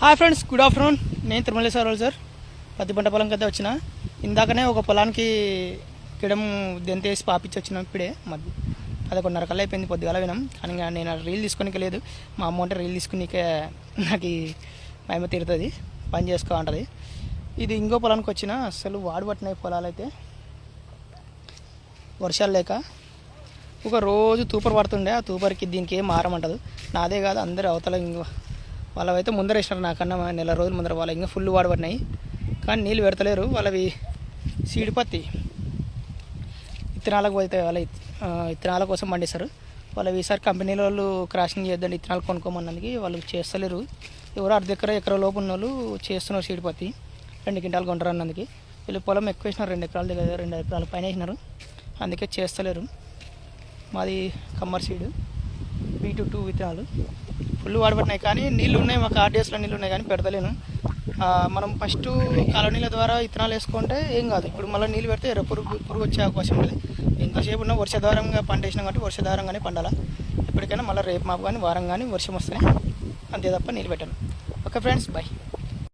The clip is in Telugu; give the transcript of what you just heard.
Hi friends, good afternoon. నేను తిరుమలేశ్వరరావు సార్. పత్తి పంట పొలం కదా వచ్చిన. ఇందాకనే ఒక పొలానికి కిడం దెంతేసి పాపించి వచ్చినాం. ఇప్పుడే 11:30 కల్లా అయిపోయింది. పొద్దుగాల వినాం. కానీ నేను రీల్ తీసుకోనికి లేదు. మా అమ్మ అంటే రీల్ తీసుకునికే నాకు మేమ తీరుతుంది, పని చేసుకో ఉంటుంది. ఇది ఇంకో పొలానికి వచ్చిన. అసలు వాడుపట్టినాయి పొలాలు అయితే, వర్షాలు లేక ఒక రోజు తూపర్ పడుతుండే. ఆ తూపర్కి దీనికి ఏం మారమంటదు. నాదే కాదు, అందరూ అవతల వాళ్ళవైతే ముందర వేసినారు. నాకన్నా నెల రోజుల ముందర వాళ్ళ ఇంకా ఫుల్ వాడబడినాయి. కానీ నీళ్ళు పెడతలేరు. వాళ్ళవి సీడ్ పత్తి విత్తనాలకు పోతే వాళ్ళ విత్తనాల కోసం పండిస్తారు. వాళ్ళవి ఈసారి కంపెనీల వాళ్ళు క్రాసింగ్ చేద్దండి విత్తనాలు కొనుక్కోమన్నందుకు వాళ్ళు చేస్తలేరు. ఎవరో ఎకరా లోపు ఉన్న వాళ్ళు చేస్తున్నారు సీడ్ పత్తి. 2 క్వింటాలు కొంటారు అన్నందుకు. వీళ్ళు పొలం ఎక్కువ వేసినారు, 2 ఎకరాల దగ్గర 2 ఎకరాల పైన వేసినారు. అందుకే చేస్తలేరు. మాది కమ్మర్ సీడ్ B22 విత్తనాలు ఫుల్ వాడబడినాయి. కానీ నీళ్ళు ఉన్నాయి, మాకు RDSలో నీళ్ళు ఉన్నాయి, కానీ పెడతలేను. మనం ఫస్ట్ కాలనీల ద్వారా విత్తనాలు వేసుకుంటే ఏం కాదు. ఇప్పుడు మళ్ళీ నీళ్ళు పెడితే పురుగు వచ్చే అవకాశం ఉంటుంది. ఎంతసేపు ఉన్నా వర్షాధారంగా పంట వేసినాం కాబట్టి వర్షాధారంగానే పండాలా. ఎప్పటికైనా మళ్ళీ రేపు మాపు కానీ వారం కానీ వర్షం వస్తేనే, అంతే తప్ప నీళ్ళు పెట్టాను. Okay friends, bye.